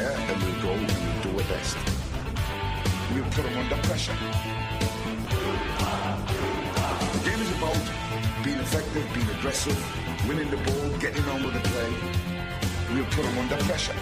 there, then we'll go and we'll do our best. We'll put them under pressure. The game is about being effective, being aggressive, winning the ball, getting on with the play. We'll put them under pressure.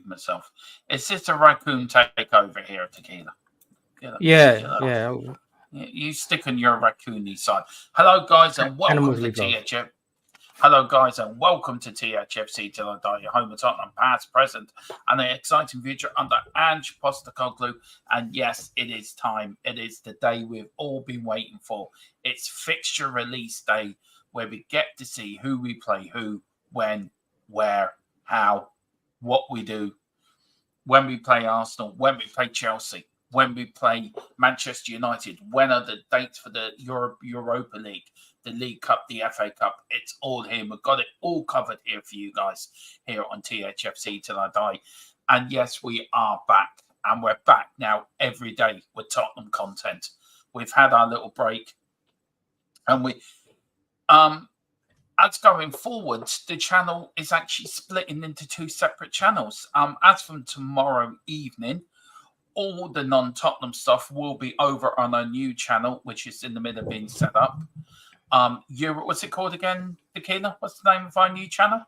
Myself, is this a raccoon takeover here at Tequila? Yeah. You stick on your raccoony side. Hello, guys, and welcome to THF. Hello, guys, and welcome to THFC Till I Die, your home of Tottenham, past, present, and an exciting future under Ange Postecoglou. And yes, it is time. It is the day we've all been waiting for. It's fixture release day, where we get to see who we play, who, when, where, how, what we do, when we play Arsenal, when we play Chelsea, when we play Manchester United, when are the dates for the Europa League, the League Cup, the FA Cup. It's all here. We've got it all covered here for you guys here on THFC Till I Die. And yes, we are back. And we're back now every day with Tottenham content. We've had our little break. And we... As going forward, the channel is actually splitting into two separate channels. As from tomorrow evening, all the non-Tottenham stuff will be over on our new channel, which is in the middle of being set up. What's it called again, Tequila? What's the name of our new channel?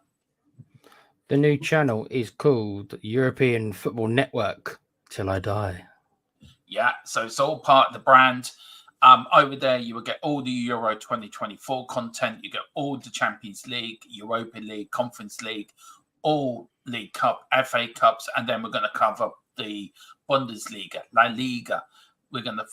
The new channel is called European Football Network Till I Die. Yeah, so it's all part of the brand. Over there, you will get all the Euro 2024 content. You get all the Champions League, Europa League, Conference League, all League Cup, FA Cups, and then we're going to cover the Bundesliga, La Liga. We're going to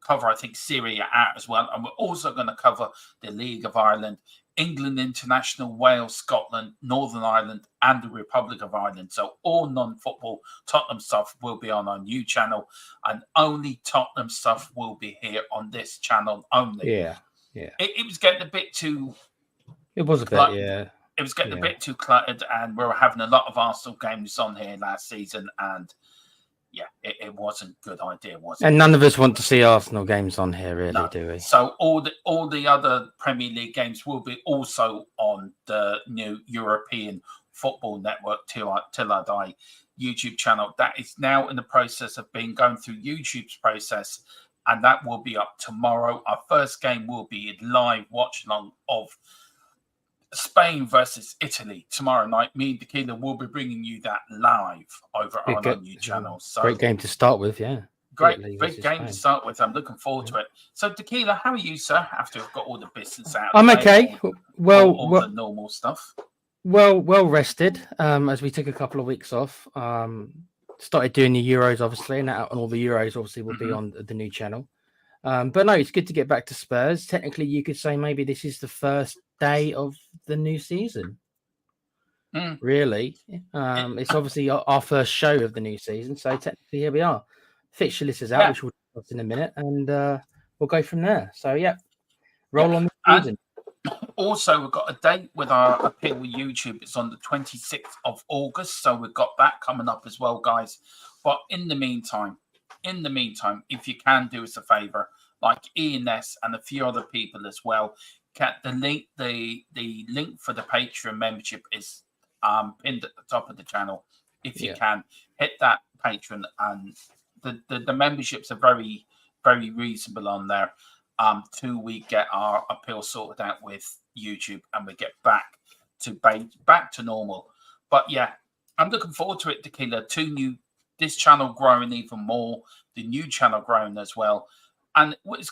cover, I think, Serie A as well. And we're also going to cover the League of Ireland, England International, Wales, Scotland, Northern Ireland, and the Republic of Ireland. So all non-football Tottenham stuff will be on our new channel, and only Tottenham stuff will be here on this channel only. Yeah. It was getting a bit too... It was a bit, yeah. It was getting a bit too cluttered, and we were having a lot of Arsenal games on here last season, and yeah, it wasn't a good idea, was it? And none of us want to see Arsenal games on here, really, do we? So all the other Premier League games will be also on the new European Football Network Till I Die YouTube channel. That is now in the process of going through YouTube's process, and that will be up tomorrow. Our first game will be a live watch along of Spain versus Italy tomorrow night. Me and Tequila will be bringing you that live over on our new channel. So great game to start with, yeah. Great big game to start with. I'm looking forward to it. So Tequila, how are you, sir? After we've got all the business out, I'm okay. All the normal stuff. Well rested. As we took a couple of weeks off. Started doing the Euros, obviously, and all the Euros obviously will be on the new channel. But no, it's good to get back to Spurs. Technically, you could say maybe this is the first day of the new season. Really, it's obviously our first show of the new season. So technically, here we are. Fixture list is out, which we'll discuss in a minute, and we'll go from there. So roll on the season. Also, we've got a date with our appeal with YouTube. It's on the 26th of August. So we've got that coming up as well, guys. But in the meantime, if you can do us a favor, like Ian S and a few other people as well, the link for the Patreon membership is pinned at the top of the channel. If you can hit that Patreon, and the memberships are very, very reasonable on there. Till we get our appeal sorted out with YouTube and we get back to normal. But yeah, I'm looking forward to it, Tequila. This channel growing even more, the new channel growing as well, and we're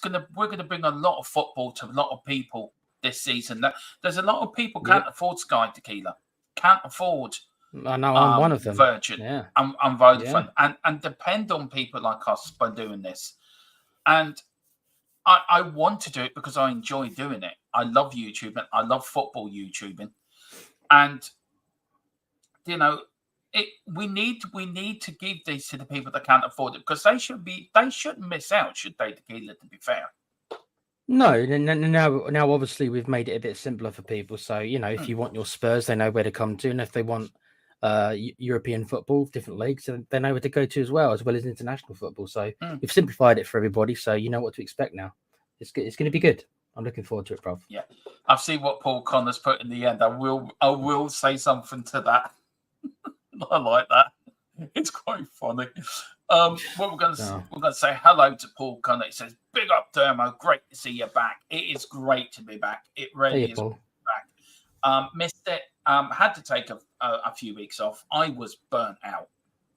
gonna bring a lot of football to a lot of people this season. There's a lot of people can't afford Sky, Tequila, can't afford. I know I'm one of them. Virgin, and Vodafone, and depend on people like us by doing this. And I want to do it because I enjoy doing it. I love YouTubing. I love football YouTubing, and we need to give these to the people that can't afford it, because they shouldn't miss out, should they, Tequila, to be fair? No, now obviously we've made it a bit simpler for people. So if you want your Spurs, they know where to come to, and if they want European football, different leagues, they know where to go to as well as international football. So we've simplified it for everybody, so you know what to expect now. It's going to be good. I'm looking forward to it, bruv. Yeah, I've seen what Paul Connor's put in the end. I will say something to that. I like that. It's quite funny. What we're going to say hello to Paul Connor. He says, "Big up, Dermo. Great to see you back. It is great to be back. It really is Paul. Back. Missed it. Had to take a few weeks off. I was burnt out.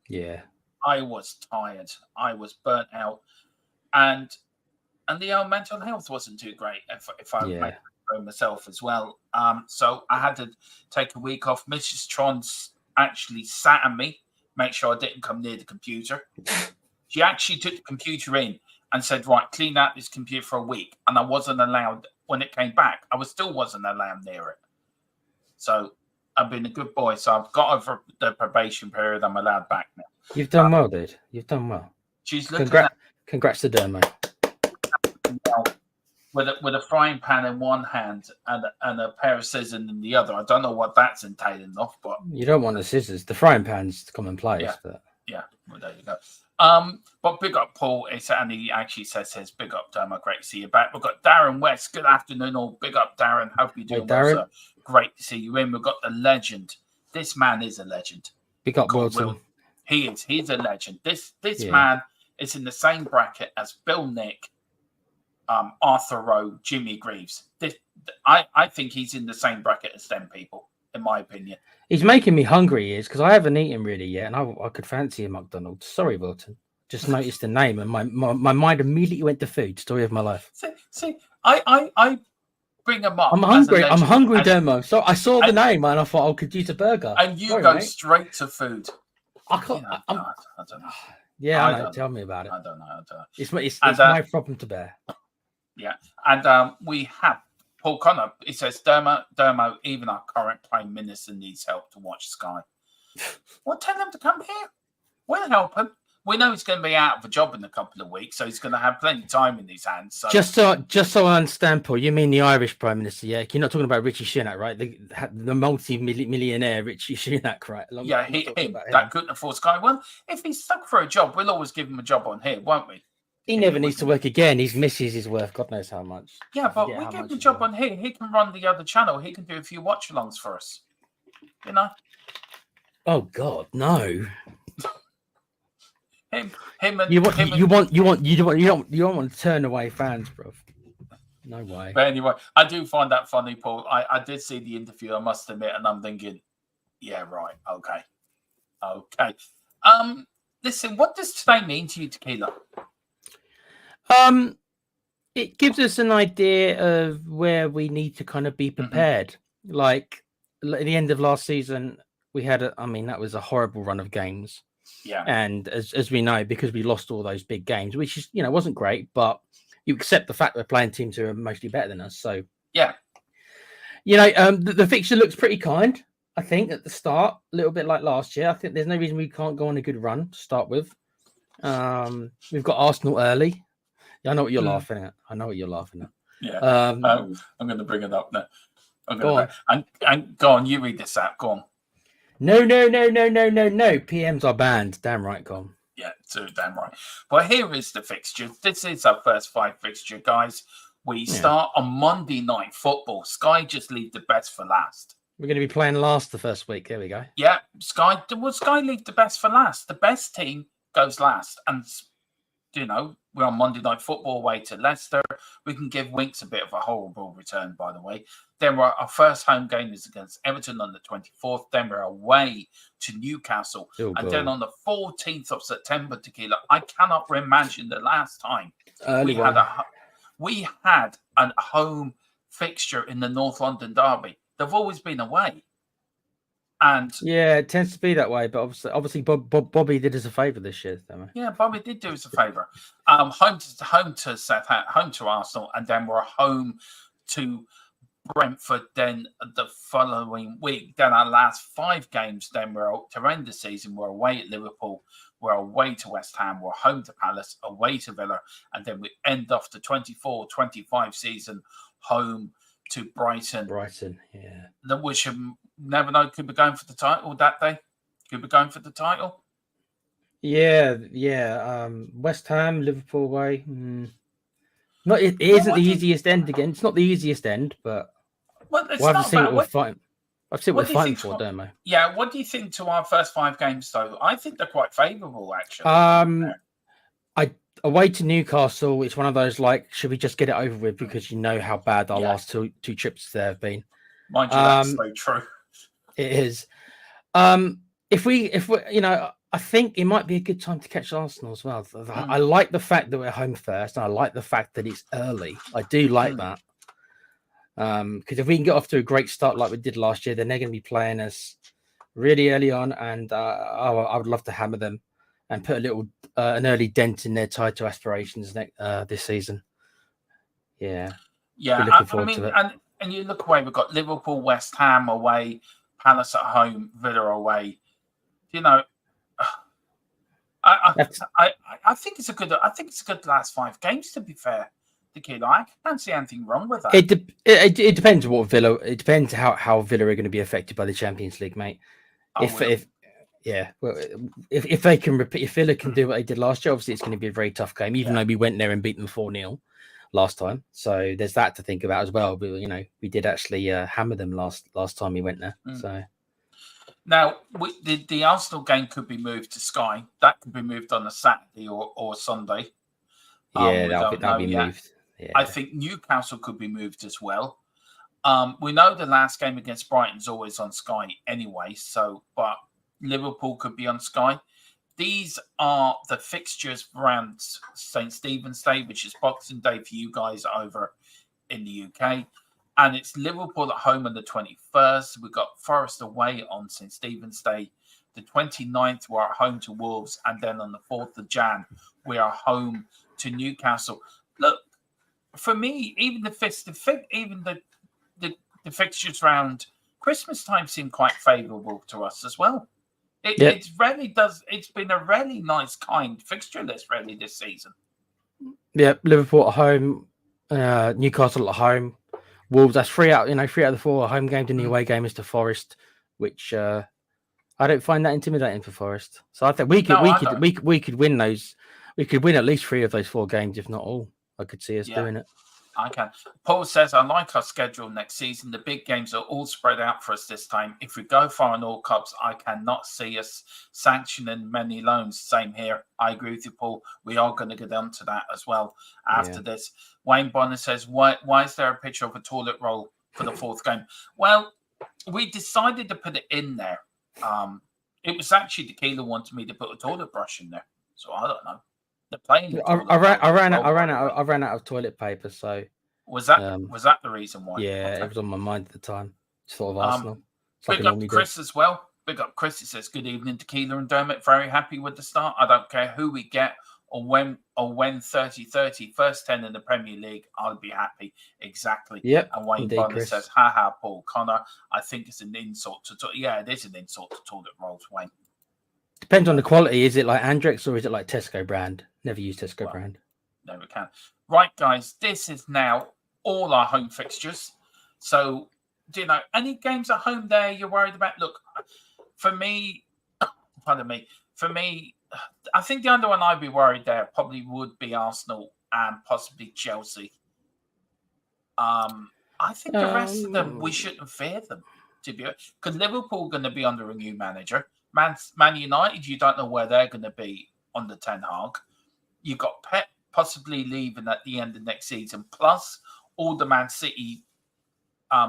Yeah, I was tired. I was burnt out, and the mental health wasn't too great. If I make it myself as well. So I had to take a week off. Mrs. Tron's actually sat on me, make sure I didn't come near the computer. She actually took the computer in and said, right, clean out this computer for a week. And I wasn't allowed, when it came back, I still wasn't allowed near it. So I've been a good boy. So I've got over the probation period. I'm allowed back now. You've done well, dude. You've done well. She's looking Congrats to Dermo. With a frying pan in one hand and a pair of scissors in the other. I don't know what that's entailing off, but you don't want the scissors. The frying pan's commonplace. Yeah. Well, there you go. But big up, Paul. And he actually says, "Big up, Dermo. Great to see you back." We've got Darren West. Good afternoon, all. Big up, Darren. Hope you're doing well, sir. Great to see you in. We've got the legend. This man is a legend. Big up, Wilson. He is. He's a legend. This man is in the same bracket as Bill Nick, Arthur Rowe, Jimmy Greaves. I think he's in the same bracket as them people, in my opinion. He's making me hungry, he is, because I haven't eaten really yet, and I could fancy a McDonald's. Sorry, Wilton. Just noticed the name, and my mind immediately went to food. Story of my life. See, I bring him up. I'm hungry. I'm hungry, Dermo. So I saw the name, and I thought I could use a burger. And you go straight to food. I can't. I don't know. Yeah, I know. Tell me about it. I don't know. It's my problem to bear. Yeah, and we have Paul Connor. He says, Dermo, even our current Prime Minister needs help to watch Sky. Well, tell him to come here. We'll help him. We know he's going to be out of a job in a couple of weeks, so he's going to have plenty of time in his hands. So. Just so I understand, Paul, you mean the Irish Prime Minister, yeah? You're not talking about Richie Sunak, right? The multi-millionaire Richie Sunak, right? That couldn't afford Sky. Well, if he's stuck for a job, we'll always give him a job on here, won't we? He never needs to work again. His missus is worth God knows how much. Yeah, but we give him a job on here. He can run the other channel. He can do a few watch-alongs for us. You know? Oh God, no. Him you don't want to turn away fans, bro. No way. But anyway, I do find that funny, Paul. I did see the interview, I must admit, and I'm thinking, yeah, right, okay. Listen, what does today mean to you, Tequila? It gives us an idea of where we need to kind of be prepared. Like, at the end of last season, we had that was a horrible run of games. Yeah. And as we know, because we lost all those big games, which is, wasn't great, but you accept the fact we're playing teams who are mostly better than us. So, yeah. The fixture looks pretty kind, I think, at the start, a little bit like last year. I think there's no reason we can't go on a good run to start with. We've got Arsenal early. I know what you're laughing at. Yeah. I'm going to bring it up now. Go on. And go on, you read this out. Go on. No. PMs are banned. Damn right, go on. Yeah, so damn right. Well, here is the fixture. This is our first 5 fixture, guys. We start on Monday Night Football. Sky just leave the best for last. We're going to be playing last the first week. There we go. Yeah, Sky leave the best for last. The best team goes last. And, we're on Monday Night Football away to Leicester. We can give Winks a bit of a horrible return, by the way. Then our first home game is against Everton on the 24th. Then we're away to Newcastle. Then on the 14th of September, Tequila, I cannot imagine the last time we had a home fixture in the North London derby. They've always been away. And yeah, it tends to be that way. But obviously, Bobby did us a favour this year. Yeah, Bobby did do us a favour. Home to Southampton, home to Arsenal, and then we're home to Brentford. Then the following week, then our last 5 games. Then we're to end the season. We're away at Liverpool. We're away to West Ham. We're home to Palace, away to Villa, and then we end off the 24-25 season home to Brighton. Yeah. The Wisham. Never know, could be going for the title that day. Could be going for the title. Yeah. West Ham, Liverpool away. It isn't the easiest end again. It's not the easiest end, but we'll have to see what we're fighting. I've seen what we're fighting for, don't we? Yeah. What do you think to our first 5 games, though? I think they're quite favourable, actually. Away to Newcastle, it's one of those should we just get it over with because you know how bad our last two trips there have been. Mind you, that's so true. It is. If we, I think it might be a good time to catch Arsenal as well. I like the fact that we're home first, and I like the fact that it's early. I do like that. Because if we can get off to a great start like we did last year, then they're going to be playing us really early on, and I would love to hammer them and put a little an early dent in their title aspirations this season. Yeah. Looking forward to it. And you look away, we've got Liverpool, West Ham away, Palace at home, Villa away. I think it's a good last 5 games, to be fair. I can't see anything wrong with that. It depends what Villa. It depends how Villa are going to be affected by the Champions League, mate. If they can repeat, if Villa can do what they did last year, obviously it's going to be a very tough game. Even though we went there and beat them 4-0 last time, so there's that to think about as well. But we did actually hammer them last time we went there. So now the Arsenal game could be moved to Sky. That could be moved on a Saturday or Sunday. That'll be moved. Yeah. I think Newcastle could be moved as well. We know the last game against Brighton's always on Sky anyway. But Liverpool could be on Sky. These are the fixtures around St. Stephen's Day, which is Boxing Day for you guys over in the UK. And it's Liverpool at home on the 21st. We've got Forest away on St. Stephen's Day. The 29th, we're at home to Wolves. And then on the 4th of Jan, we are home to Newcastle. Look, for me, even the fixtures around Christmas time seem quite favourable to us as well. It really does. It's been a really nice, kind fixture list, really, this season. Yeah, Liverpool at home, Newcastle at home, Wolves. That's 3 out of the 4 home games, and the away game is to Forest, which I don't find that intimidating for Forest. So I think we could win those. We could win at least 3 of those 4 games, if not all. I could see us doing it. I can. Paul says, I like our schedule next season. The big games are all spread out for us this time. If we go far in all cups, I cannot see us sanctioning many loans. Same here. I agree with you, Paul. We are going to get on to that as well after this. Wayne Bonner says, why is there a picture of a toilet roll for the 4th game? Well, we decided to put it in there. It was actually Tequila wanted me to put a toilet brush in there. So I don't know. I ran out of toilet paper. So was that the reason why? Yeah, it was on my mind at the time. Sort of Arsenal. Big up Chris as well. Big up Chris. He says, good evening, Tequila and Dermot. Very happy with the start. I don't care who we get or when 30-30, first 10 in the Premier League, I'll be happy. Exactly. Yep. And Wayne Bonner says, haha, Paul Connor. I think it's an insult to talk. Yeah, it is an insult to toilet rolls, Wayne. Depends on the quality. Is it like Andrex or is it like Tesco brand? Never use Tesco brand. Never can. Right, guys, this is now all our home fixtures. So, do you know any games at home there you're worried about? Look, for me, pardon me, I think the only one I'd be worried there probably would be Arsenal and possibly Chelsea. I think the rest of them, we shouldn't fear them, to be honest. Because Liverpool are going to be under a new manager. Man United, you don't know where they're going to be under Ten Hag. You've got Pep possibly leaving at the end of next season, plus all the Man City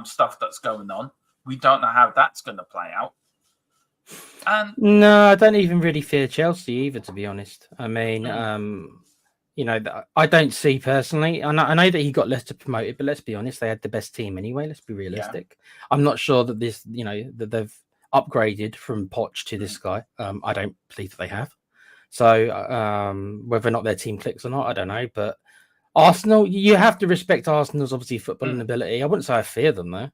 stuff that's going on. We don't know how that's going to play out. And no, I don't even really fear Chelsea either, to be honest. I mean, you know, I don't see personally. I know that he got Leicester promoted, but let's be honest, they had the best team anyway. Let's be realistic. Yeah. I'm not sure that this, you know, that they've upgraded from Poch to this guy. I don't believe that they have. So whether or not their team clicks or not, I don't know. But Arsenal, you have to respect Arsenal's obviously footballing ability. I wouldn't say I fear them though.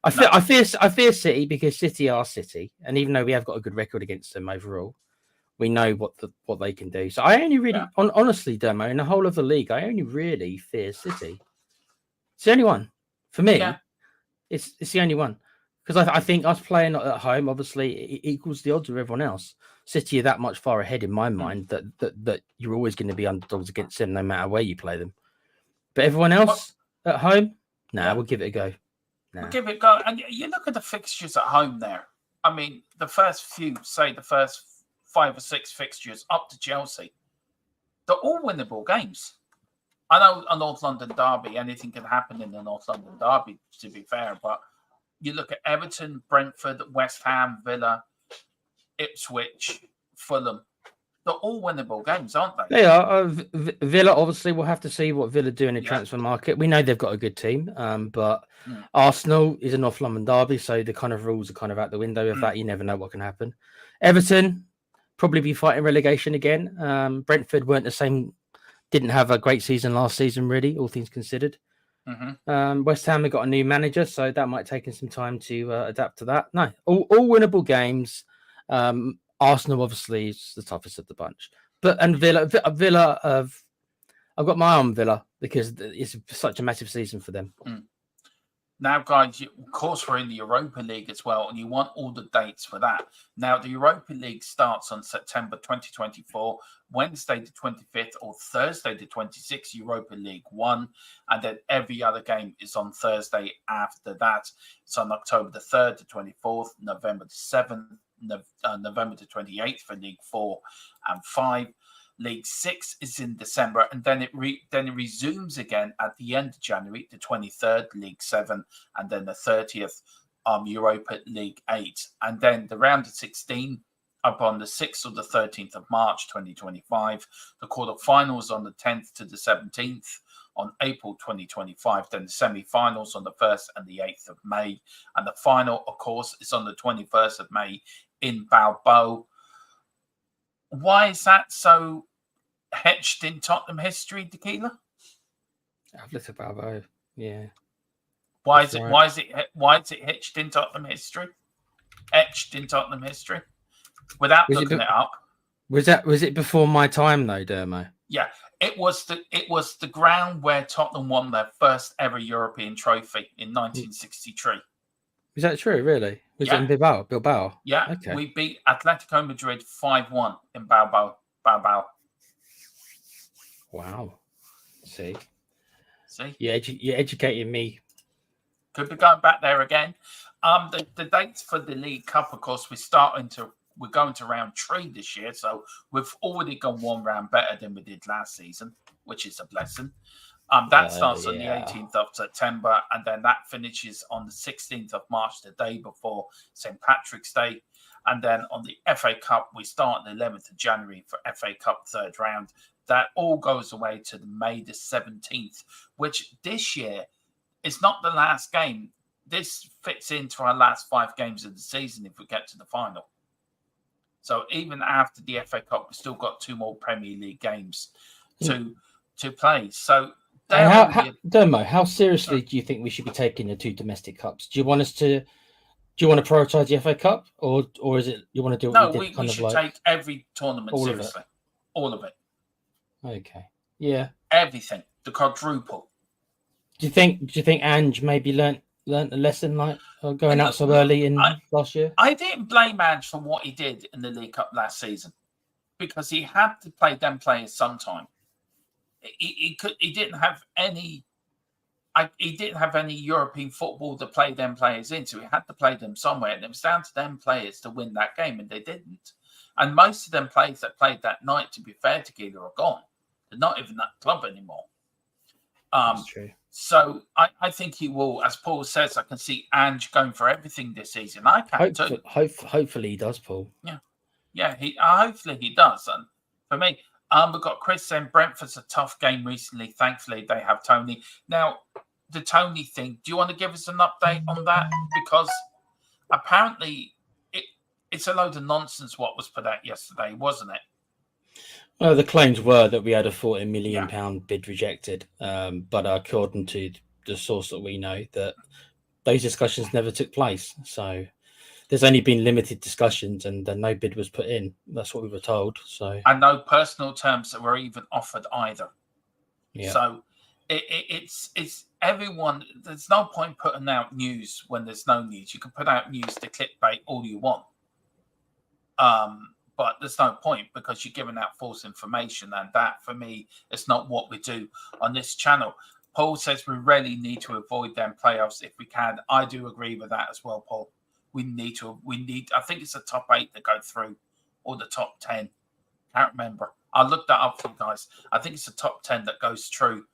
I fear City because City are City, and even though we have got a good record against them overall, we know what they can do. So I only really, honestly, Dermo, in the whole of the league, I only really fear City. It's the only one for me. Yeah. It's the only one because I think us playing at home obviously it equals the odds of everyone else. City are that much far ahead in my mind that you're always going to be underdogs against them no matter where you play them. But everyone else at home, we'll give it a go. We'll give it a go. And you look at the fixtures at home there. I mean, the first 5 or 6 fixtures up to Chelsea, they're all winnable games. I know a North London derby, anything can happen in the North London derby, to be fair. But you look at Everton, Brentford, West Ham, Villa, Ipswich, Fulham. They're all winnable games, aren't they? They are. Villa, obviously, we'll have to see what Villa do in the transfer market. We know they've got a good team, but Arsenal is a North London derby, so the kind of rules are kind of out the window of that. You never know what can happen. Everton, probably be fighting relegation again. Brentford weren't the same, didn't have a great season last season, really, all things considered. West Ham have got a new manager, so that might take some time to adapt to that. No, all winnable games. Arsenal obviously is the toughest of the bunch, and Villa I've got my eye on Villa because it's such a massive season for them. Now, guys, of course, we're in the Europa League as well, and you want all the dates for that. Now, the Europa League starts on September 2024, Wednesday the 25th or Thursday the 26th, Europa League 1, and then every other game is on Thursday after that. It's on October the 3rd to 24th, November the 7th, November the 28th for League 4 and 5. League 6 is in December, and then it resumes again at the end of January, the 23rd, League 7, and then the 30th, Europa League 8. And then the round of 16 up on the 6th or the 13th of March, 2025. The quarterfinals on the 10th to the 17th on April 2025. Then the semi-finals on the 1st and the 8th of May. And the final, of course, is on the 21st of May in Bilbao. Why is that so etched in Tottenham history, Tequila? I've looked at Bilbao. Yeah. Why is it etched in Tottenham history? Etched in Tottenham history, without looking it up. Was it before my time though, Dermo? Yeah, it was the ground where Tottenham won their first ever European trophy in 1963. Is that true? Really? Was it in Bilbao? Yeah. Okay. We beat Atletico Madrid 5-1 in Bilbao. Wow. See. You're educating me. Could be going back there again. The dates for the League Cup, of course, we're going to round 3 this year, so we've already gone one round better than we did last season, which is a blessing. That starts on the 18th of September, and then that finishes on the 16th of March, the day before St. Patrick's Day. And then on the FA Cup, we start on the 11th of January for FA Cup third round. That all goes away to May the 17th, which this year is not the last game this fits into our last 5 games of the season if we get to the final. So even after the FA Cup, we've still got 2 more Premier League games to play. So Dermo, how seriously do you think we should be taking the 2 domestic cups? Do you want to prioritise the FA Cup, or is it you want to do what we should take every tournament seriously, all of it. Okay, yeah, everything, the quadruple. Do you think Ange maybe learnt a lesson going out so early in last year? I didn't blame Ange for what he did in the League Cup last season, because he had to play them players sometime. He didn't have any European football to play them players into. He had to play them somewhere, and it was down to them players to win that game, and they didn't. And most of them players that played that night, to be fair to Gila, are gone. They're not even that club anymore. That's true. So I think he will, as Paul says, I can see Ange going for everything this season. I can too. Hopefully he does, Paul. Yeah. Hopefully he does. And for me, we've got Chris saying Brentford's a tough game recently. Thankfully, they have Tony. Now, the Tony thing, do you want to give us an update on that? Because apparently it's a load of nonsense what was put out yesterday, wasn't it? Well, the claims were that we had a £40 million bid rejected, but according to the source that we know, that those discussions never took place. So there's only been limited discussions, and no bid was put in. That's what we were told. So and no personal terms that were even offered either. Yeah. So it's everyone. There's no point putting out news when there's no news. You can put out news to clickbait all you want. But there's no point, because you're giving out false information, and that, for me, is not what we do on this channel. Paul says we really need to avoid them playoffs if we can. I do agree with that as well, Paul. We need. I think it's the top 8 that go through, or the top 10. Can't remember. I'll look that up for you guys. I think it's the top 10 that goes through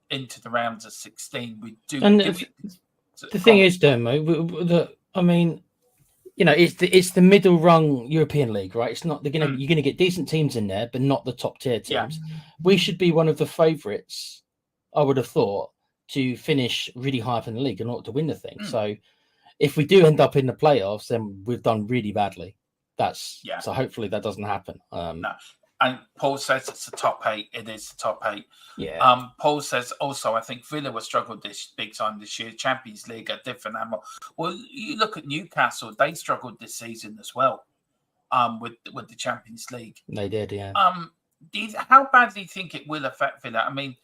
into the rounds of 16. We do. And the thing is, Dermo, I mean, you know, it's the middle rung European League, right? It's not you're gonna get decent teams in there, but not the top tier teams. Yeah. We should be one of the favourites, I would have thought, to finish really high up in the league in order to win the thing. So if we do end up in the playoffs, then we've done really badly. So hopefully that doesn't happen. No. And Paul says it's the top 8. It is the top 8. Yeah. Paul says also, I think Villa will struggle this big time this year. Champions League, a different animal. Well, you look at Newcastle; they struggled this season as well. With the Champions League, they did. Yeah. How badly do you think it will affect Villa? I mean,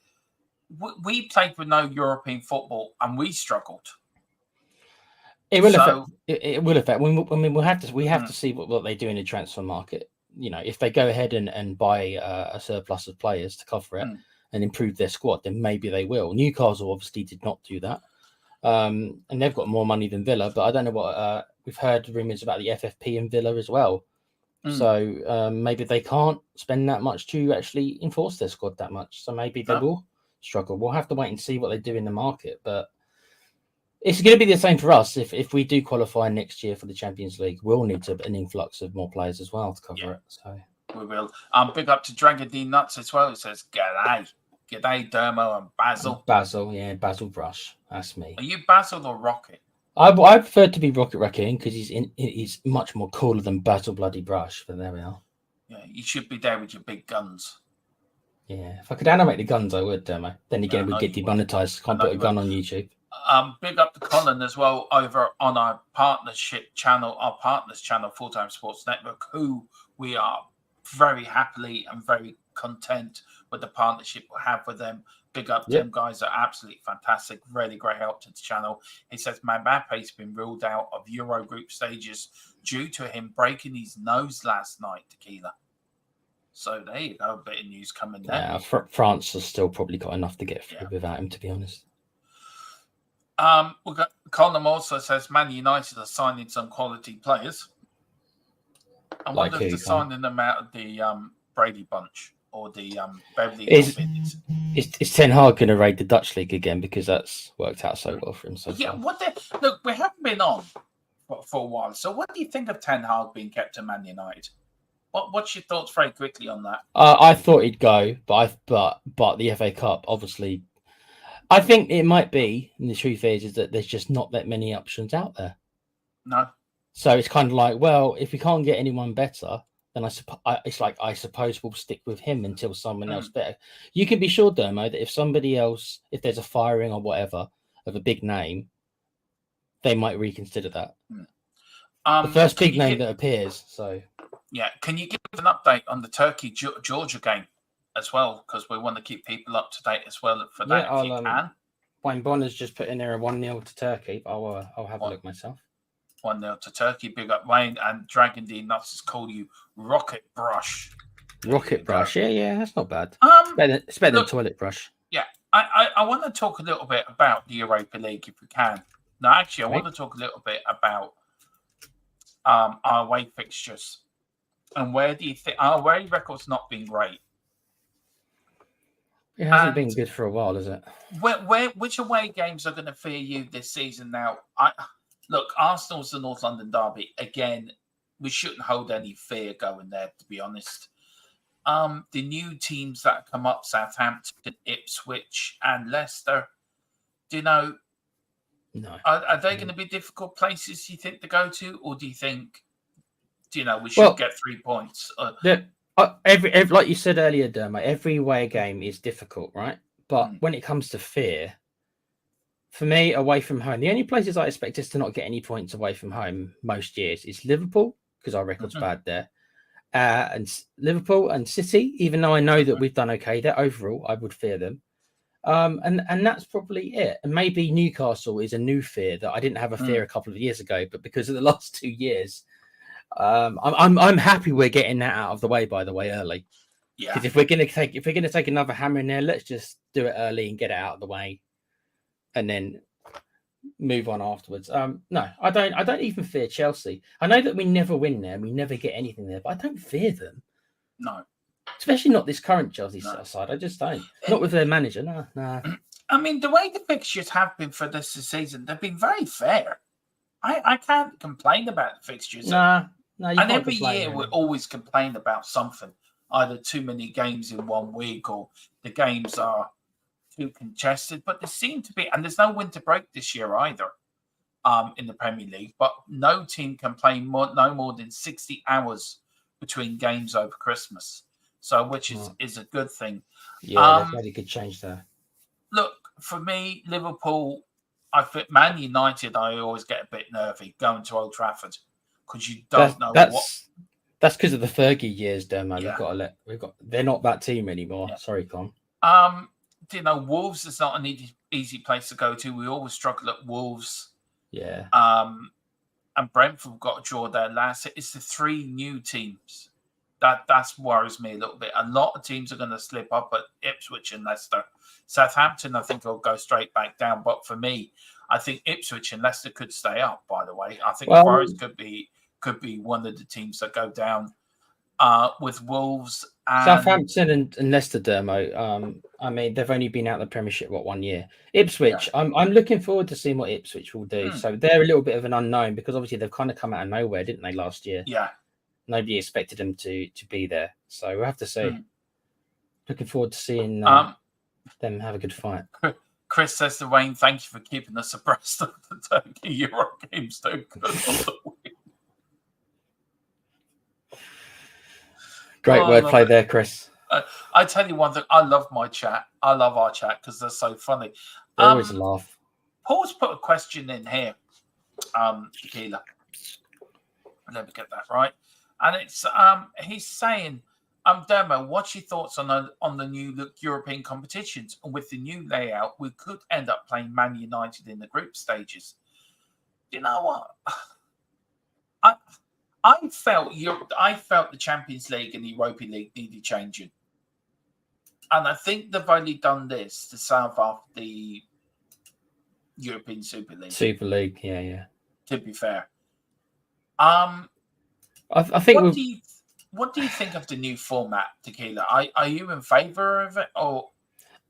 we played with no European football, and we struggled. It will affect. It will affect. I mean, we have to see what they do in the transfer market. You know, if they go ahead and buy a surplus of players to cover it and improve their squad, then maybe they will. Newcastle obviously did not do that, and they've got more money than Villa. But I don't know what we've heard rumours about the FFP and Villa as well. So maybe they can't spend that much to actually enforce their squad that much. So maybe they will struggle. We'll have to wait and see what they do in the market, but it's going to be the same for us. If we do qualify next year for the Champions League, we'll need an influx of more players as well to cover it. So we will. Big up to Dragon D Nuts as well. It says, G'day, Dermo and Basil. Basil Brush. That's me. Are you Basil or Rocket? I prefer to be Rocket Raccoon because he's much more cooler than Basil Bloody Brush. But there we are. Yeah, you should be there with your big guns. Yeah, if I could animate the guns, I would, Dermo. Then again, we'd get demonetized. Can't put a gun on YouTube. Big up to Colin as well over on our partnership channel, our partners channel, Full Time Sports Network, who we are very happily and very content with the partnership we have with them. Big up to them, guys. Are absolutely fantastic. Really great help to the channel. He says Mbappe's been ruled out of Euro group stages due to him breaking his nose last night, Tequila. So there you go, a bit of news coming there. Yeah, France has still probably got enough to get through without him, to be honest. We've got Colin also says Man United are signing some quality players. I wonder if they're signing them out of the Brady bunch or the Beverly Hills. Is Ten Hag going to raid the Dutch league again because that's worked out so well for him so far? Look, we haven't been on for a while. So what do you think of Ten Hag being kept at Man United? What's your thoughts very quickly on that? I thought he'd go, but the FA Cup, obviously, I think it might be, and the truth is that there's just not that many options out there. No. So it's kind of like, well, if we can't get anyone better, then I suppose we'll stick with him until someone else better. You can be sure, Dermo, that if somebody else, if there's a firing or whatever of a big name, they might reconsider that. The first big name that appears. So yeah, can you give an update on the Turkey Georgia game as well? Because we want to keep people up to date as well for that. If you can. Wayne Bonner's just put in there a 1-0 to Turkey. I'll have a look myself. 1-0 to Turkey. Big up Wayne, and Dragon D Nuts has called you Rocket Brush. Rocket Brush, yeah, that's not bad. It's better than Toilet Brush. Yeah, I want to talk a little bit about the Europa League if we can. No, actually, I want to talk a little bit about our away fixtures and where do you think our away record's not been great? It hasn't been good for a while, has it? Which away games are going to fear you this season? Now, look, Arsenal's the North London derby again. We shouldn't hold any fear going there, to be honest. The new teams that come up, Southampton, Ipswich, and Leicester, do you know? No. Are they going to be difficult places, you think, to go to? Or do you think, we should get 3 points? Every like you said earlier, Dermo, every away game is difficult, right? But when it comes to fear, for me, away from home, the only places I expect us to not get any points away from home most years is Liverpool, because our record's bad there. And Liverpool and City, even though I know that we've done okay there overall, I would fear them. And that's probably it. And maybe Newcastle is a new fear that I didn't have a fear a couple of years ago, but because of the last 2 years, I'm happy we're getting that out of the way. By the way, early. Yeah. Because if we're gonna take another hammer in there, let's just do it early and get it out of the way, and then move on afterwards. No, I don't even fear Chelsea. I know that we never win there, we never get anything there, but I don't fear them. No. Especially not this current Chelsea side. I just don't. Not with their manager. No. I mean, the way the fixtures have been for this season, they've been very fair. I can't complain about the fixtures. No. And every year we always complain about something. Either too many games in 1 week or the games are too congested. But there seem to be, and there's no winter break this year either in the Premier League. But no team can play no more than 60 hours between games over Christmas. So, which is a good thing. Yeah, that's very good change there. Look, for me, Liverpool, I think Man United, I always get a bit nervy going to Old Trafford because you don't know what. That's because of the Fergie years, Dermo. Yeah. They're not that team anymore. Yeah. Sorry, Con. Wolves is not an easy place to go to. We always struggle at Wolves. Yeah. And Brentford got a draw there last. It's the 3 new teams. That worries me a little bit. A lot of teams are going to slip up at Ipswich and Leicester. Southampton, I think, will go straight back down. But for me, I think Ipswich and Leicester could stay up. By the way, I think Forest could be one of the teams that go down. With Wolves, and Southampton and Leicester, Dermo. I mean, they've only been out of the Premiership 1 year. Ipswich, yeah. I'm looking forward to seeing what Ipswich will do. So they're a little bit of an unknown because obviously they've kind of come out of nowhere, didn't they, last year? Yeah. Nobody expected them to be there. So we'll have to see. Looking forward to seeing them have a good fight. Chris says to Wayne, thank you for keeping us abreast of the Turkey Euro games. Great wordplay there, Chris. I tell you one thing, I love my chat. I love our chat because they're so funny. They always laugh. Paul's put a question in here, Tequila. Let me get that right. And it's he's saying, Dermo, what's your thoughts on the new European competitions? And with the new layout, we could end up playing Man United in the group stages. You know what? I felt the Champions League and the Europa League needed changing. And I think they've only done this to salve off the European Super League. Super League, yeah. To be fair. I think what do you think of the new format, Tequila? Are you in favour of it or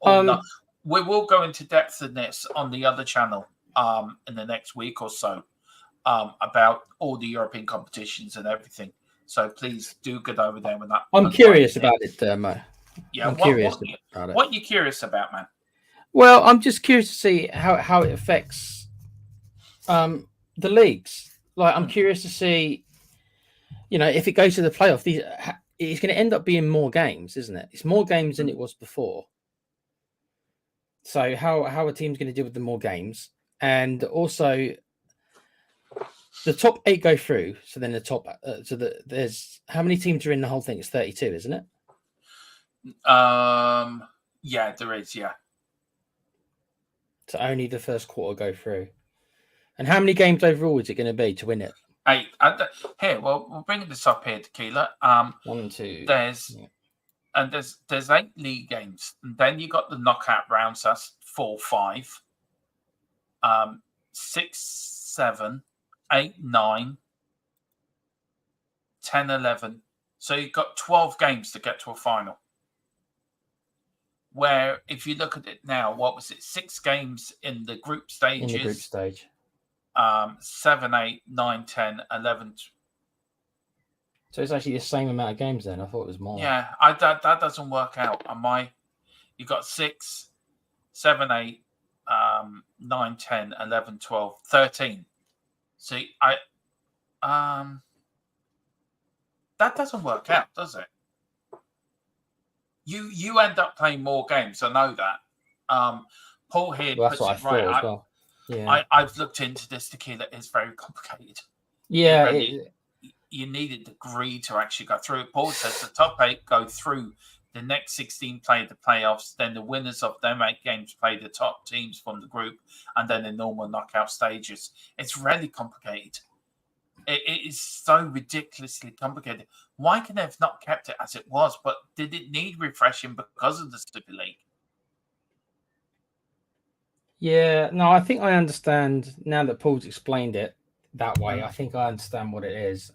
not? We will go into depth in this on the other channel in the next week or so about all the European competitions and everything. So please do get over there with that. I'm curious about it, Dermo. Yeah, I'm curious about it. What are you curious about, man? Well, I'm just curious to see how it affects the leagues. Like, I'm curious to see, if it goes to the playoff, it's going to end up being more games, isn't it? It's more games than it was before. So how are teams going to deal with the more games? And also, the top 8 go through. So then there's how many teams are in the whole thing? It's 32, isn't it? Yeah, there is. Yeah. So only the first quarter go through. And how many games overall is it going to be to win it? 8. Here, well, we're bringing this up here, Tequila. 1, 2. There's 8 league games, and then you got the knockout rounds. That's 4, 5, 6, 7, 8, 9, 10, 11. So you've got 12 games to get to a final. Where if you look at it now, what was it? 6 games in the group stages. In the group stage. 7, 8, 9, 10, 11. So it's actually the same amount of games then. I thought it was more. Yeah, that doesn't work out. You got 6, 7, 8, 9, 10, 11, 12, 13. See, that doesn't work out, does it? You end up playing more games. I know that. Paul here puts it right. As well. Yeah, I've looked into this, Tequila. It's very complicated. Yeah, you need a degree to actually go through it. Paul says the top 8 go through. The next 16 play the playoffs. Then the winners of them 8 games play the top teams from the group, and then the normal knockout stages. It's really complicated. It is so ridiculously complicated. Why can they have not kept it as it was? But did it need refreshing because of the Super League? Yeah, no, I think I understand now that Paul's explained it that way. I think I understand what it is.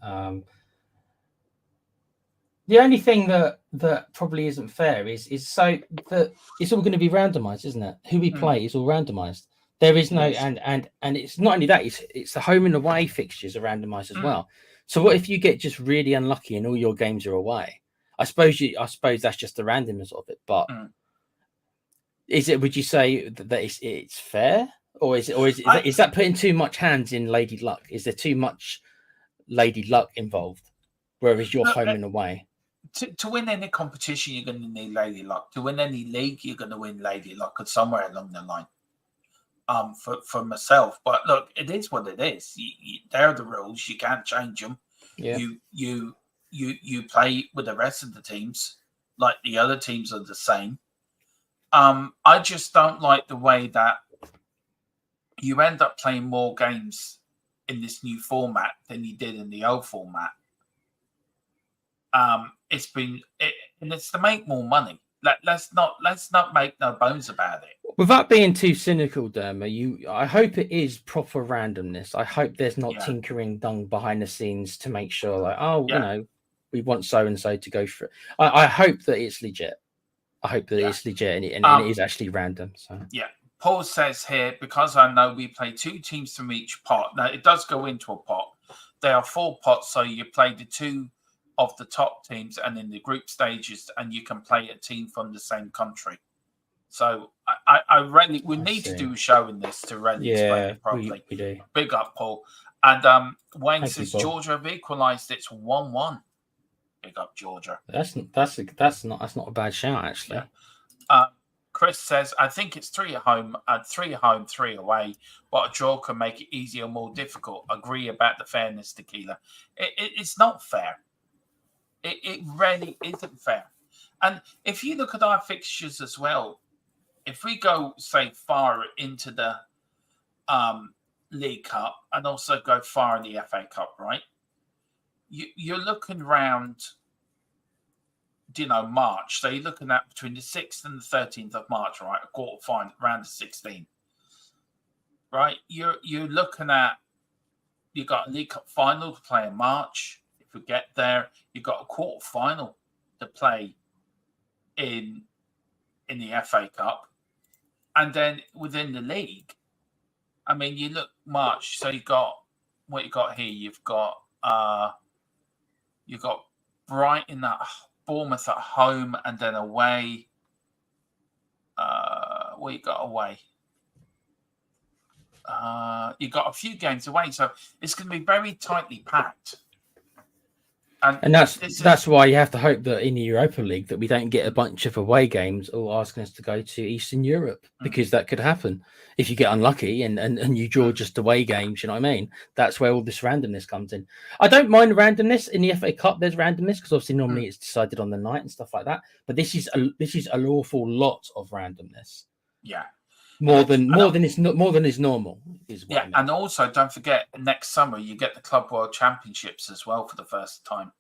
The only thing that probably isn't fair is so that it's all going to be randomized, isn't it? Who we play is all randomized. There is no and it's not only that, it's the home and away fixtures are randomized as well. So what if you get just really unlucky and all your games are away? I suppose that's just the randomness of it, but would you say that it's fair, or is that putting too much hands in Lady Luck? Is there too much Lady Luck involved? Whereas you're home and away. To win any competition, you're going to need Lady Luck. To win any league, you're going to win Lady Luck somewhere along the line. For myself, but look, it is what it is. They're the rules. You can't change them. Yeah. You play with the rest of the teams, like the other teams are the same. I just don't like the way that you end up playing more games in this new format than you did in the old format. It's to make more money. Let's not make no bones about it. Without being too cynical, Derma, I hope it is proper randomness. I hope there's not tinkering done behind the scenes to make sure, like, we want so and so to go through. I hope that it's legit. I hope that it's legit and it is actually random. So yeah, Paul says here, because I know we play 2 teams from each pot. Now it does go into a pot. There are 4 pots, so you play the 2 of the top teams and in the group stages, and you can play a team from the same country. So we need to do a show in this to really explain it properly. We do. Big up, Paul. And Wayne says Georgia have equalised. It's 1-1. Big up, Georgia. That's not a bad shout, actually. Yeah. Chris says, I think it's 3 at home, 3 at home, 3 away, but a draw can make it easier or more difficult. Agree about the fairness, Tequila. It's not fair. It really isn't fair. And if you look at our fixtures as well, if we go, say, far into the League Cup and also go far in the FA Cup, right? You're looking around, March. So you're looking at between the 6th and the 13th of March, right? A quarter final, around the 16th, right? You're looking at, you've got a League Cup final to play in March. If we get there, you've got a quarter final to play in the FA Cup. And then within the league, I mean, you look March, so you've got what you got here. You've got Brighton at Bournemouth at home and then away. What you got away? You got a few games away, so it's going to be very tightly packed. And that's why you have to hope that in the Europa League that we don't get a bunch of away games all asking us to go to Eastern Europe, because that could happen if you get unlucky and you draw just away games. You know what I mean? That's where all this randomness comes in. I don't mind randomness in the FA Cup. There's randomness because obviously normally it's decided on the night and stuff like that. But this is an awful lot of randomness. Yeah. More than is normal. Yeah, and also don't forget, next summer you get the Club World Championships as well for the first time.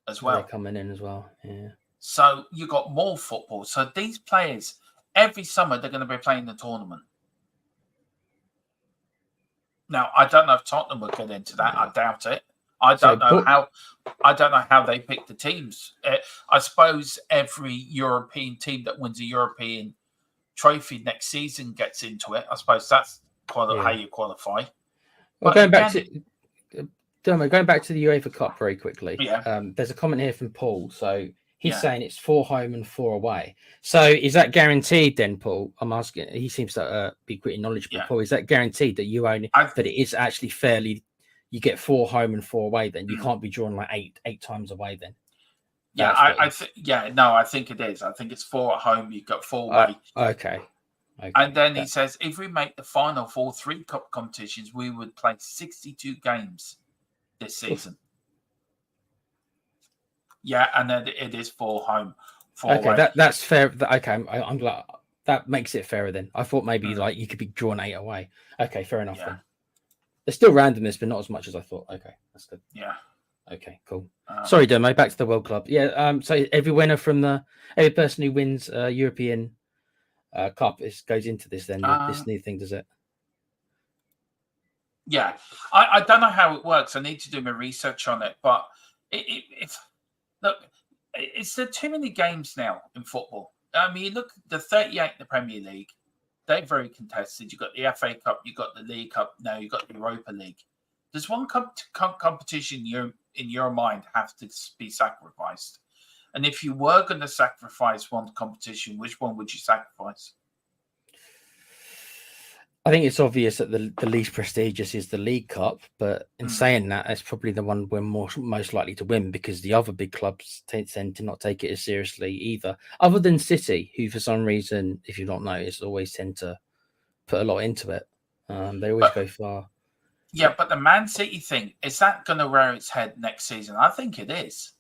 As well, they're coming in as well. Yeah. So you got more football. So these players every summer they're going to be playing the tournament. Now I don't know if Tottenham will get into that. I doubt it. I don't know how they pick the teams. I suppose every European team that wins a European trophy next season gets into it. I suppose that's how you qualify. Well, going back to the UEFA Cup very quickly. Yeah. There's a comment here from Paul. So he's saying it's 4 home and 4 away. So is that guaranteed then, Paul? I'm asking. He seems to be pretty knowledgeable. Yeah. Paul, is that guaranteed that that it is actually fairly? You get 4 home and 4 away. Then you can't be drawn like eight times away. Then. Yeah, I think it is. I think it's 4 at home. You've got 4 away. Okay. And then he says, if we make the final 3 cup competitions, we would play 62 games this season. Yeah, and then it is 4 home, 4 away. That's fair. Okay, I'm glad that makes it fairer then. I thought maybe like you could be drawn 8 away. Okay, fair enough then. There's still randomness, but not as much as I thought. Okay, that's good. Yeah. Okay, cool. Sorry, Dermo, back to the World Club. Yeah, so every person who wins European Cup goes into this then, this new thing, does it? Yeah. I don't know how it works. I need to do my research on it, but it's there too many games now in football. I mean, you look at the 38 in the Premier League, they're very contested. You've got the FA Cup, you've got the League Cup, now you've got the Europa League. Does one competition in your mind have to be sacrificed? And if you were going to sacrifice one competition, which one would you sacrifice? I think it's obvious that the least prestigious is the League Cup, but in saying that, it's probably the one we're most likely to win, because the other big clubs tend to not take it as seriously either. Other than City, who for some reason, if you've not noticed, always tend to put a lot into it. They always go far. Yeah, but the Man City thing, is that going to rear its head next season? I think it is.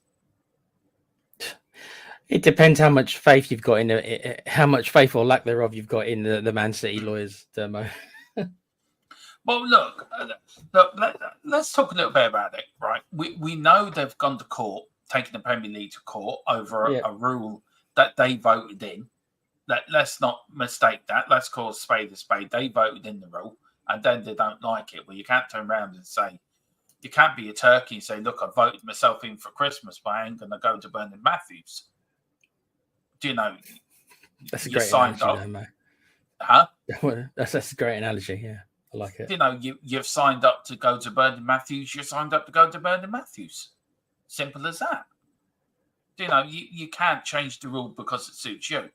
It depends how much faith you've got in it, how much faith or lack thereof you've got in the Man City lawyers, Dermo. Well, look, let's talk a little bit about it, right? We know they've gone to court, taken the Premier League to court over a rule that they voted in. Let's not mistake that. Let's call a spade a spade. They voted in the rule, and then they don't like it. Well, you can't turn around and say, you can't be a turkey and say, look, I voted myself in for Christmas, but I ain't going to go to Bernard Matthews. Do you know? That's a great analogy, mate. Huh? That's a great analogy. Yeah, I like it. You know, you've signed up to go to Bernard Matthews. You signed up to go to Bernard Matthews. Simple as that. You know, you can't change the rule because it suits you.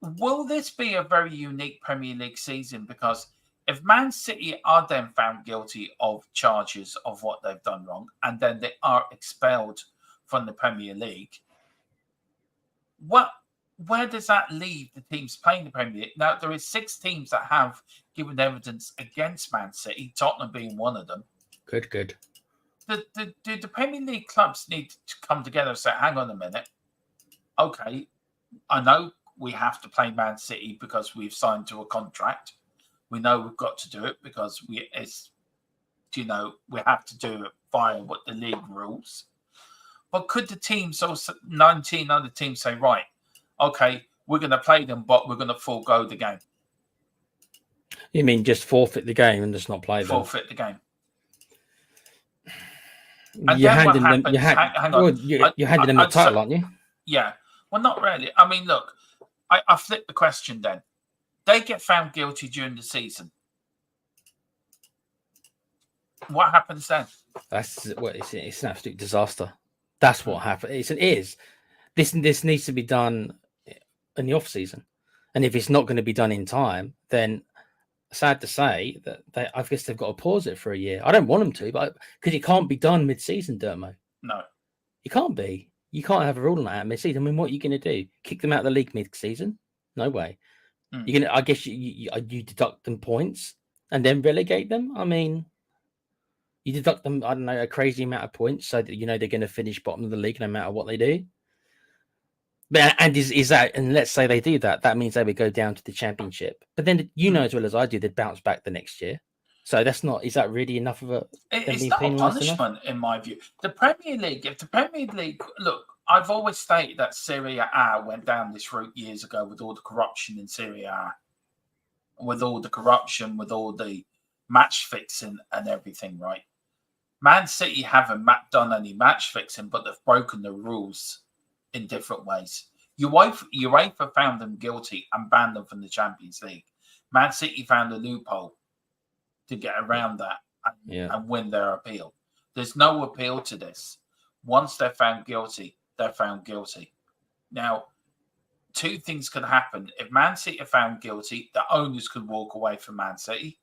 Will this be a very unique Premier League season? Because if Man City are then found guilty of charges of what they've done wrong, and then they are expelled from the Premier League, where does that leave the teams playing the Premier League? Now, there is 6 teams that have given evidence against Man City, Tottenham being one of them. Good. Do the Premier League clubs need to come together and say, hang on a minute, okay, I know we have to play Man City because we've signed to a contract. We know we've got to do it because we have to do it via what the league rules. But could the teams, also 19 other teams, say, right, okay, we're going to play them, but we're going to forego the game? You mean just forfeit the game and just not play them? Forfeit the game. And you're handing them the title, aren't you? Yeah. Well, not really. I mean, look, I flip the question then. They get found guilty during the season. What happens then? It's an absolute disaster. That's what happened. This needs to be done in the off season. And if it's not going to be done in time, then sad to say that I guess they've got to pause it for a year. I don't want them to, but because it can't be done mid-season, Dermo. No, it can't be. You can't have a rule like that mid-season. I mean, what are you going to do? Kick them out of the league mid-season? No way. You're gonna. I guess you deduct them points and then relegate them. I mean, you deduct them. I don't know, a crazy amount of points so that they're going to finish bottom of the league no matter what they do. But and is that? And let's say they do that. That means they would go down to the championship. But then as well as I do, they'd bounce back the next year. So that's not. Is that really enough of a? It's not a punishment in my view. The Premier League. If the Premier League look. I've always stated that Serie A went down this route years ago with all the corruption in Serie A, with all the corruption, with all the match fixing and everything, right? Man City haven't done any match fixing, but they've broken the rules in different ways. UEFA found them guilty and banned them from the Champions League. Man City found a loophole to get around that and win their appeal. There's no appeal to this. Once they're found guilty, they're found guilty. Now, two things can happen. If Man City are found guilty, the owners could walk away from Man City.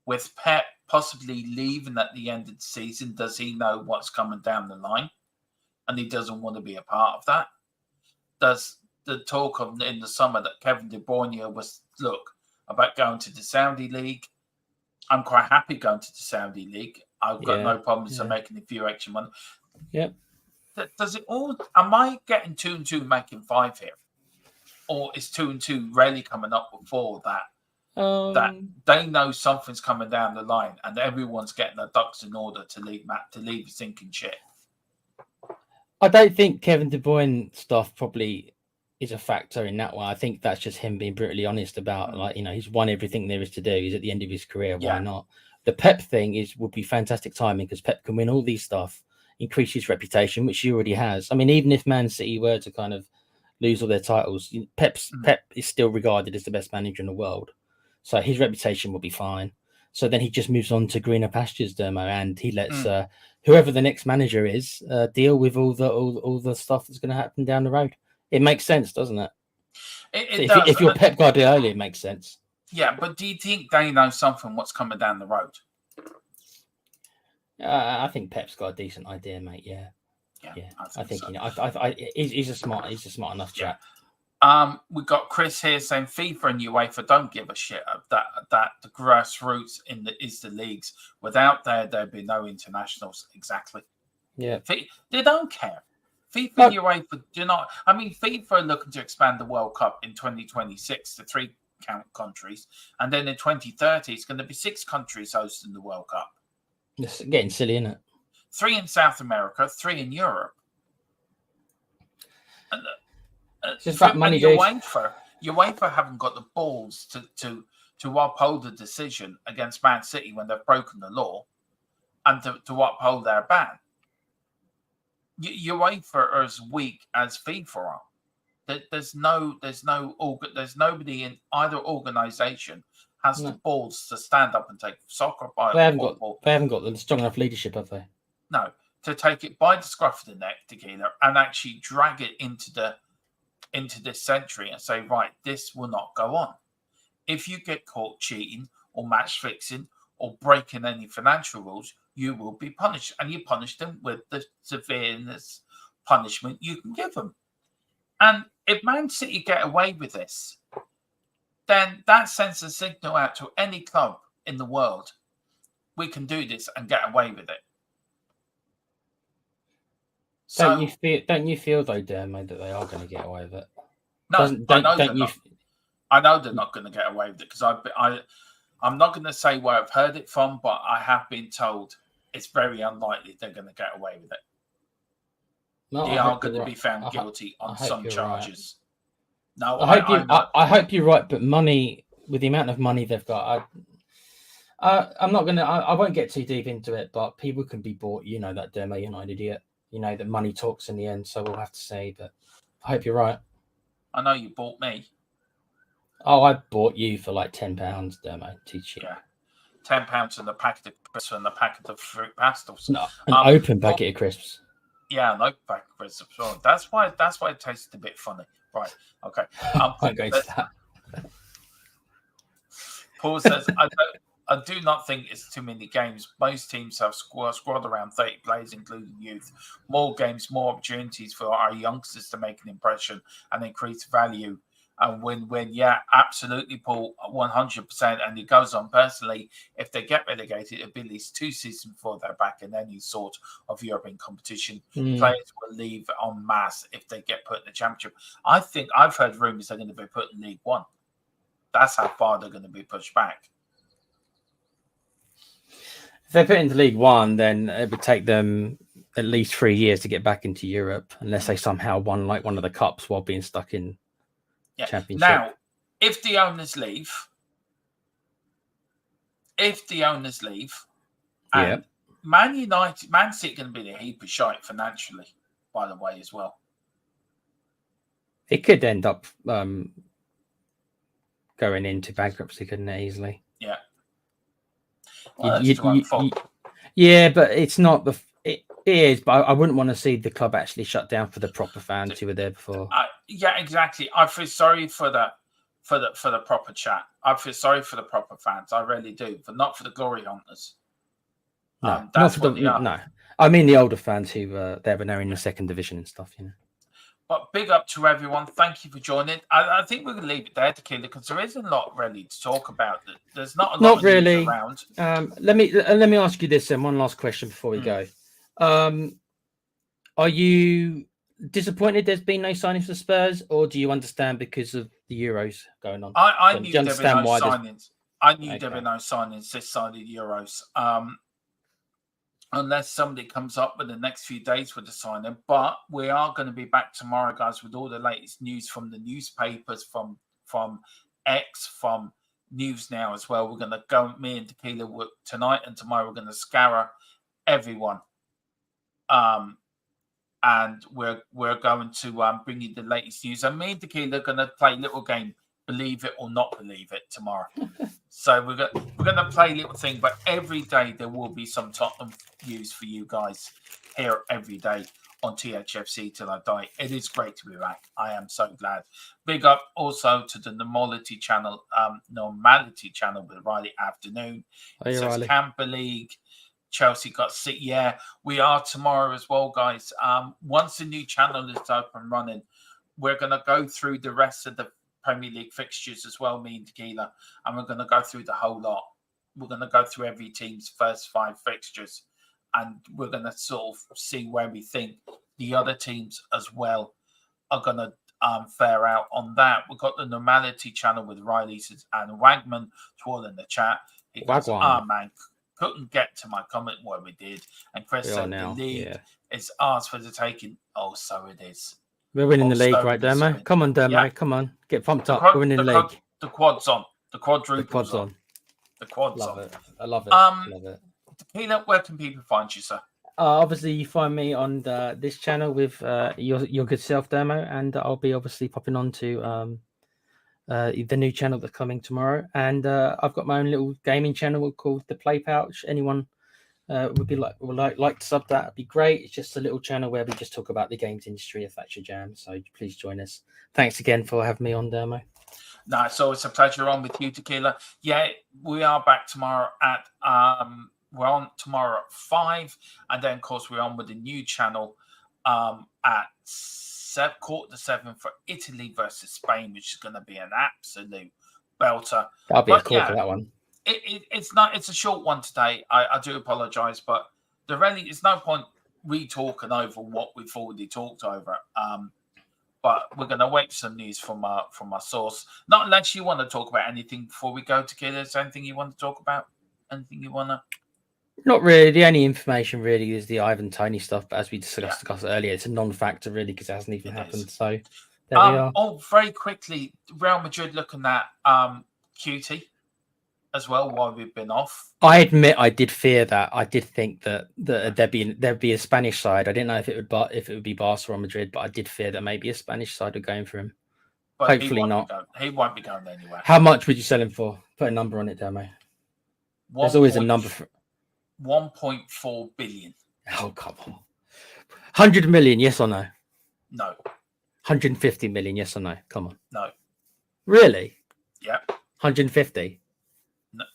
With Pep possibly leaving at the end of the season, does he know what's coming down the line? And he doesn't want to be a part of that. Does the talk of in the summer that Kevin De Bruyne was, about going to the Saudi League? I'm quite happy going to the Saudi League. I've got no problems in making a few extra money. Yep. Does it all? Am I getting 2 and 2 making 5 here, or is 2 and 2 rarely coming up before that? That they know something's coming down the line, and everyone's getting their ducks in order to leave a sinking ship. I don't think Kevin De Bruyne stuff probably is a factor in that one. I think that's just him being brutally honest about he's won everything there is to do. He's at the end of his career. Why not? The Pep thing would be fantastic timing because Pep can win all these stuff. Increase his reputation, which he already has. I mean, even if Man City were to kind of lose all their titles, Pep is still regarded as the best manager in the world. So his reputation will be fine. So then he just moves on to greener pastures, Dermo, and he lets whoever the next manager is deal with all the stuff that's going to happen down the road. It makes sense, doesn't it? If you're Pep Guardiola, it makes sense. Yeah, but do you think they know something what's coming down the road? I think Pep's got a decent idea, mate. Yeah. I think so. He's a smart enough chap. We got Chris here saying FIFA and UEFA don't give a shit that the grassroots is the leagues. Without there'd be no internationals. Exactly. Yeah. They don't care. FIFA and UEFA do not. I mean, FIFA are looking to expand the World Cup in 2026 to 3 countries, and then in 2030 it's going to be 6 countries hosting the World Cup. It's getting silly, isn't it? 3 in South America, 3 in Europe. And, just that money, dude. UEFA haven't got the balls to uphold the decision against Man City when they've broken the law, and to uphold their ban. UEFA are as weak as FIFA are. There's nobody in either organisation has the balls to stand up and take soccer by football. They haven't got the strong enough leadership, have they? No, to take it by the scruff of the neck, tequila, and actually drag it into this century and say, right, this will not go on. If you get caught cheating or match fixing or breaking any financial rules, you will be punished, and you punish them with the severeness punishment you can give them. And if Man City get away with this, then that sends a signal out to any club in the world. We can do this and get away with it. Don't you feel though, Dermo, that they are going to get away with it? No, I know they're not going to get away with it because I'm not going to say where I've heard it from, but I have been told it's very unlikely they're going to get away with it. No, they are going to be found guilty on some charges. Right. No, I hope you're right, but money, with the amount of money they've got, I'm not gonna. I won't get too deep into it, but people can be bought. You know that, Dermo. You're not an idiot. You know that money talks in the end. So we'll have to say, but I hope you're right. I know you bought me. Oh, I bought you for like £10, Dermo. Teach you. Yeah, £10 and a packet of crisps and a packet of fruit pastels. No, an open packet of crisps. Yeah, an open packet of crisps. That's why it tasted a bit funny. Right. Okay. I'll go to that. Paul says, I do not think it's too many games. Most teams have squad around 30 players, including youth. More games, more opportunities for our youngsters to make an impression and increase value and win. Yeah, absolutely, Paul, 100%. And it goes on, personally, if they get relegated, it'll be at least 2 seasons before they're back in any sort of European competition. Players will leave en masse if they get put in the Championship. I think I've heard rumours they're going to be put in League One. That's how far they're going to be pushed back. If they put into League One, then it would take them at least 3 years to get back into Europe, unless they somehow won like one of the cups while being stuck in Championship. Now, if the owners leave, and Man United, Man City going to be a heap of shite financially, by the way, as well. It could end up going into bankruptcy, couldn't it, easily? Yeah. Well, yeah, but it's not the. It is, but I wouldn't want to see the club actually shut down for the proper fans who were there before. Yeah, exactly. I feel sorry for the proper chat. I feel sorry for the proper fans. I really do, but not for the glory hunters. No, not for no. I mean the older fans who they were now in the second division and stuff, you know. But big up to everyone. Thank you for joining. I think we're going to leave it there, Tequila, because there isn't a lot really to talk about. There's not a lot of news around. Let me ask you this then. One last question before we go. Are you disappointed there's been no signings for Spurs, or do you understand because of the Euros going on? I knew there were no signings. I knew there were no signings this side of the Euros. Unless somebody comes up with the next few days with the signing. But we are going to be back tomorrow, guys, with all the latest news from the newspapers, from X, from News Now as well. We're going to go, me and Tequila, tonight and tomorrow, we're going to scour everyone. And we're going to bring you the latest news. And me and Tequila are going to play a little game, believe it or not believe it, tomorrow. So we're going to play a little thing, but every day there will be some Tottenham news for you guys here every day on THFC Till I Die. It is great to be back. I am so glad. Big up also to the Normality channel with Riley Afternoon. It says Camper League. Chelsea got sick. Yeah, we are tomorrow as well, guys. Once the new channel is up and running, we're going to go through the rest of the Premier League fixtures as well, me and Tequila, and we're going to go through the whole lot. We're going to go through every team's first 5 fixtures, and we're going to sort of see where we think the other teams as well are going to fare out on that. We've got the Normality channel with Riley and Wagman all in the chat. He goes, man, couldn't get to my comment where we did. And Chris said the league is ours for the taking. Oh, so it is. We're winning the league, right, Dermo? Come on, Dermo. Yeah. Come on. Get pumped up. We're winning the league. The quad's on. The quadruple's on. The quad's on. It. I love it. Love it. Tequila, where can people find you, sir? Obviously, you find me on this channel with your good self, Dermo, and I'll be obviously popping on to the new channel that's coming tomorrow. And I've got my own little gaming channel called The Play Pouch. Anyone would like to sub that, it'd be great. It's just a little channel where we just talk about the games industry, if that's your jam. So please join us. Thanks again for having me on, Dermo. No, it's always a pleasure on with you, Tequila. Yeah, we are back tomorrow at we're on tomorrow at 5, and then of course we're on with the new channel at 7:15 for Italy versus Spain, which is going to be an absolute belter. That'll be a call for that one. It's a short one today. I do apologize, but there's no point re-talking over what we've already talked over. But we're going to wait for some news from our source. Not unless you want to talk about anything before we go, Tequila. Is there anything you want to talk about? Anything you want to? Not really. The only information really is the Ivan Toney stuff. But as we discussed earlier, it's a non-factor really because it hasn't even happened. So there we are. Oh, very quickly, Real Madrid looking at QT as well while we've been off. I admit I did fear that. I did think that there'd be a Spanish side. I didn't know if it would be Barca or Madrid, but I did fear that maybe a Spanish side were going for him. But hopefully not. He won't be going anywhere. How much would you sell him for? Put a number on it, Demo. There's always a number for 1.4 billion. Oh, come on. 100 million, yes or no? No. 150 million, yes or no? Come on. No. Really? Yeah. 150? Yeah.